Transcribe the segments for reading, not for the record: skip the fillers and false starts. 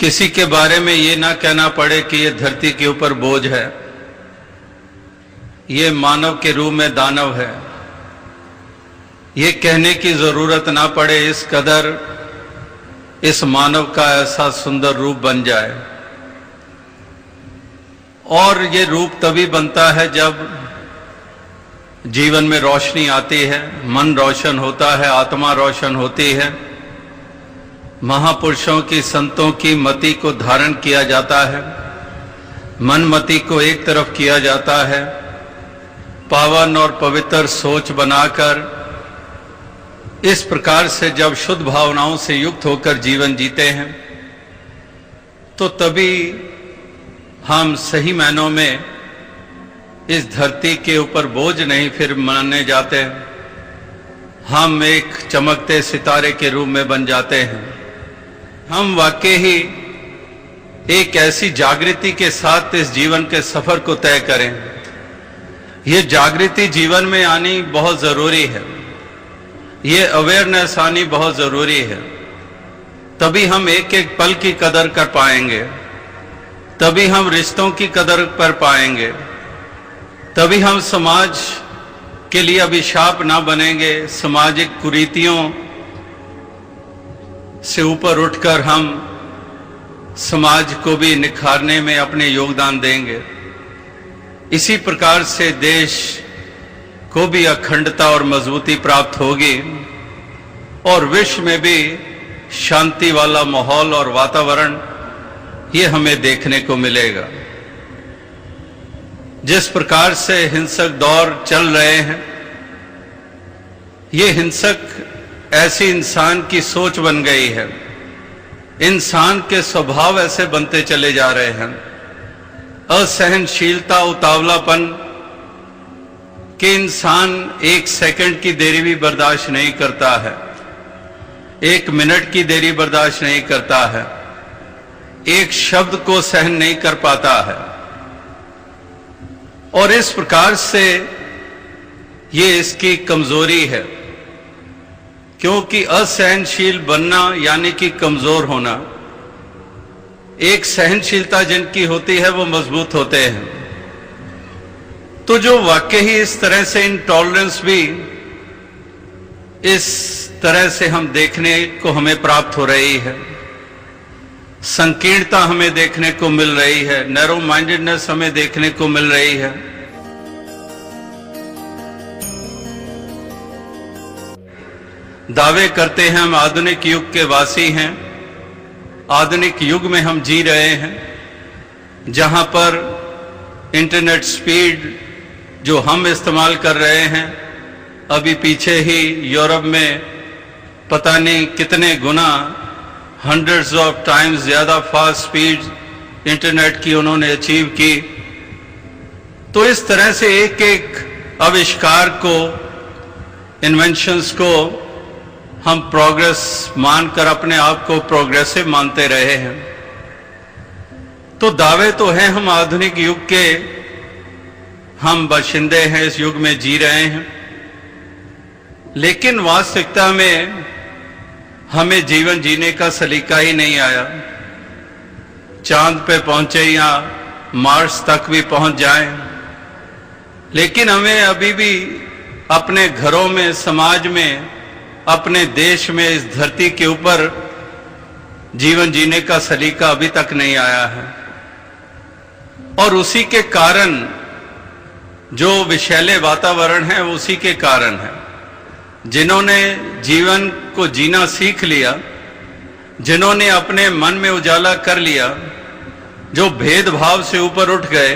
किसी के बारे में ये ना कहना पड़े कि ये धरती के ऊपर बोझ है, ये मानव के रूप में दानव है। ये कहने की जरूरत ना पड़े इस कदर इस मानव का ऐसा सुंदर रूप बन जाए। और ये रूप तभी बनता है जब जीवन में रोशनी आती है, मन रोशन होता है, आत्मा रोशन होती है, महापुरुषों की संतों की मति को धारण किया जाता है, मन मति को एक तरफ किया जाता है, पावन और पवित्र सोच बनाकर इस प्रकार से जब शुद्ध भावनाओं से युक्त होकर जीवन जीते हैं तो तभी हम सही मायनों में इस धरती के ऊपर बोझ नहीं फिर माने जाते, हम एक चमकते सितारे के रूप में बन जाते हैं। हम वाकई ही एक ऐसी जागृति के साथ इस जीवन के सफर को तय करें। ये जागृति जीवन में आनी बहुत जरूरी है, ये अवेयरनेस आनी बहुत जरूरी है। तभी हम एक एक पल की कदर कर पाएंगे, तभी हम रिश्तों की कदर कर पाएंगे, तभी हम समाज के लिए अभिशाप ना बनेंगे। सामाजिक कुरीतियों से ऊपर उठकर हम समाज को भी निखारने में अपने योगदान देंगे। इसी प्रकार से देश को भी अखंडता और मजबूती प्राप्त होगी और विश्व में भी शांति वाला माहौल और वातावरण ये हमें देखने को मिलेगा। जिस प्रकार से हिंसक दौर चल रहे हैं, ये हिंसक ऐसी इंसान की सोच बन गई है, इंसान के स्वभाव ऐसे बनते चले जा रहे हैं। असहनशीलता, उतावलापन कि इंसान एक सेकंड की देरी भी बर्दाश्त नहीं करता है, एक मिनट की देरी बर्दाश्त नहीं करता है, एक शब्द को सहन नहीं कर पाता है। और इस प्रकार से ये इसकी कमजोरी है, क्योंकि असहनशील बनना यानी कि कमजोर होना। एक सहनशीलता जिनकी होती है वो मजबूत होते हैं। तो जो वाकई ही इस तरह से इंटॉलरेंस भी इस तरह से हम देखने को हमें प्राप्त हो रही है, संकीर्णता हमें देखने को मिल रही है, नैरो माइंडेडनेस हमें देखने को मिल रही है। दावे करते हैं हम आधुनिक युग के वासी हैं, आधुनिक युग में हम जी रहे हैं, जहां पर इंटरनेट स्पीड जो हम इस्तेमाल कर रहे हैं, अभी पीछे ही यूरोप में पता नहीं कितने गुना, हंड्रेड्स ऑफ टाइम्स ज्यादा फास्ट स्पीड इंटरनेट की उन्होंने अचीव की। तो इस तरह से एक एक आविष्कार को, इन्वेंशंस को हम प्रोग्रेस मानकर अपने आप को प्रोग्रेसिव मानते रहे हैं। तो दावे तो हैं हम आधुनिक युग के, हम बाशिंदे हैं, इस युग में जी रहे हैं, लेकिन वास्तविकता में हमें जीवन जीने का सलीका ही नहीं आया। चांद पे पहुंचे या मार्स तक भी पहुंच जाएं, लेकिन हमें अभी भी अपने घरों में, समाज में, अपने देश में, इस धरती के ऊपर जीवन जीने का सलीका अभी तक नहीं आया है। और उसी के कारण जो विषैले वातावरण है, उसी के कारण है। जिन्होंने जीवन को जीना सीख लिया, जिन्होंने अपने मन में उजाला कर लिया, जो भेदभाव से ऊपर उठ गए,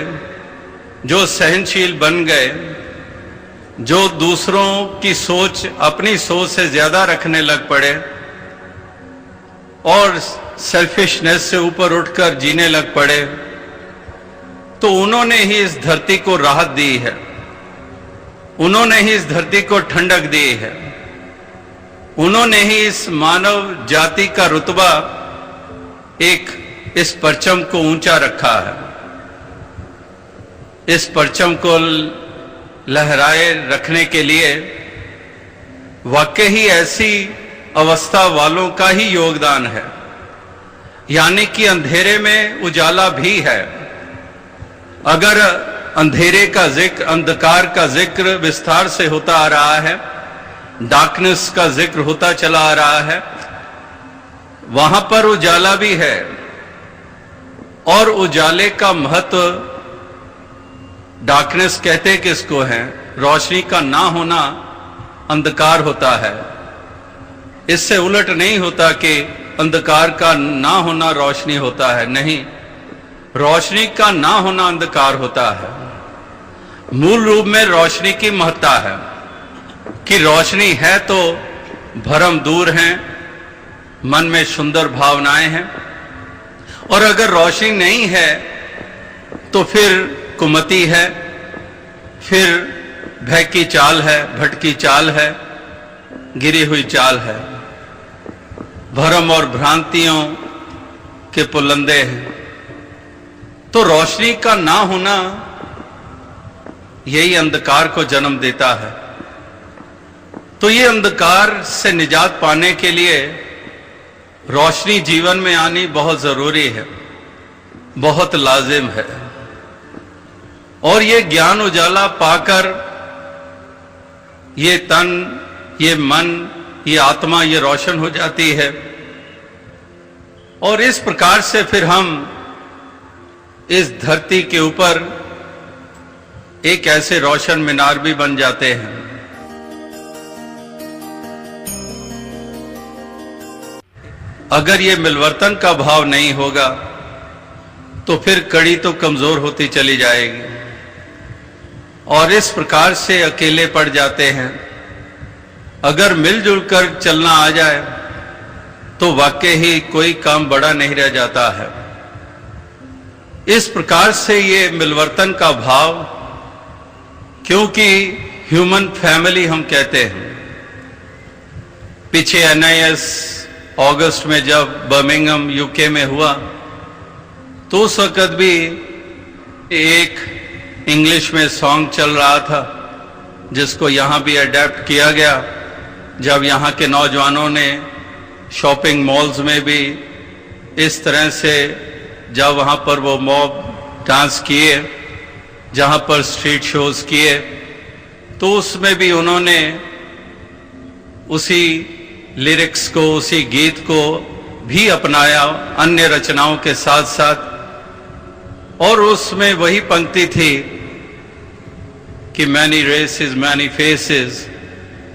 जो सहनशील बन गए, जो दूसरों की सोच अपनी सोच से ज्यादा रखने लग पड़े और सेल्फिशनेस से ऊपर उठकर जीने लग पड़े, तो उन्होंने ही इस धरती को राहत दी है, उन्होंने ही इस धरती को ठंडक दी है, उन्होंने ही इस मानव जाति का रुतबा, एक इस परचम को ऊंचा रखा है। इस परचम को लहराए रखने के लिए वाकई ही ऐसी अवस्था वालों का ही योगदान है यानी कि अंधेरे में उजाला भी है। अगर अंधेरे का जिक्र, अंधकार का जिक्र विस्तार से होता आ रहा है, डार्कनेस का जिक्र होता चला आ रहा है, वहां पर उजाला भी है। और उजाले का महत्व, डार्कनेस कहते किसको है? रोशनी का ना होना अंधकार होता है। इससे उलट नहीं होता कि अंधकार का ना होना रोशनी होता है, नहीं, रोशनी का ना होना अंधकार होता है। मूल रूप में रोशनी की महत्ता है कि रोशनी है तो भरम दूर हैं, मन में सुंदर भावनाएं हैं, और अगर रोशनी नहीं है तो फिर कुमति है, फिर भय की चाल है, भटकी चाल है, गिरी हुई चाल है, भरम और भ्रांतियों के पुलंदे हैं। तो रोशनी का ना होना यही अंधकार को जन्म देता है। तो ये अंधकार से निजात पाने के लिए रोशनी जीवन में आनी बहुत जरूरी है, बहुत लाजिम है। और ये ज्ञान उजाला पाकर ये तन, ये मन, ये आत्मा, ये रोशन हो जाती है। और इस प्रकार से फिर हम इस धरती के ऊपर एक ऐसे रोशन मीनार भी बन जाते हैं। अगर ये मिलवर्तन का भाव नहीं होगा तो फिर कड़ी तो कमजोर होती चली जाएगी और इस प्रकार से अकेले पड़ जाते हैं। अगर मिलजुल कर चलना आ जाए तो वाकई ही कोई काम बड़ा नहीं रह जाता है। इस प्रकार से ये मिलवर्तन का भाव, क्योंकि ह्यूमन फैमिली हम कहते हैं। पीछे NIS अगस्त में जब बर्मिंघम UK में हुआ तो उस वक्त भी एक इंग्लिश में सॉन्ग चल रहा था जिसको यहां भी अडेप्ट किया गया। जब यहां के नौजवानों ने शॉपिंग मॉल्स में भी इस तरह से, जब वहां पर वो मॉब डांस किए, जहां पर स्ट्रीट शोज किए, तो उसमें भी उन्होंने उसी लिरिक्स को, उसी गीत को भी अपनाया अन्य रचनाओं के साथ साथ। और उसमें वही पंक्ति थी कि मैनी रेसेस मैनी फेसेस,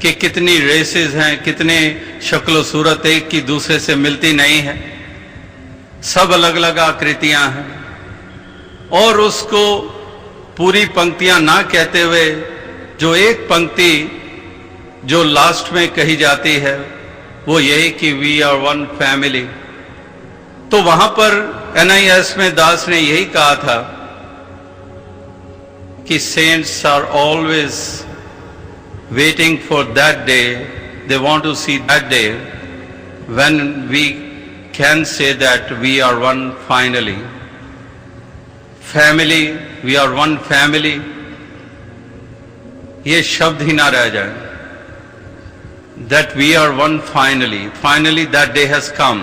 कि कितनी रेसेस हैं, कितने शक्ल सूरत एक की दूसरे से मिलती नहीं है, सब अलग अलग आकृतियां हैं। और उसको पूरी पंक्तियां ना कहते हुए जो एक पंक्ति जो लास्ट में कही जाती है वो यही कि वी आर वन फैमिली। तो वहां पर NIS में दास ने यही कहा था कि saints are always waiting for that day, they want to see that day when we can say that we are one finally. Family, we are one family, ये शब्द ही ना रह जाए। That we are one finally that day has come।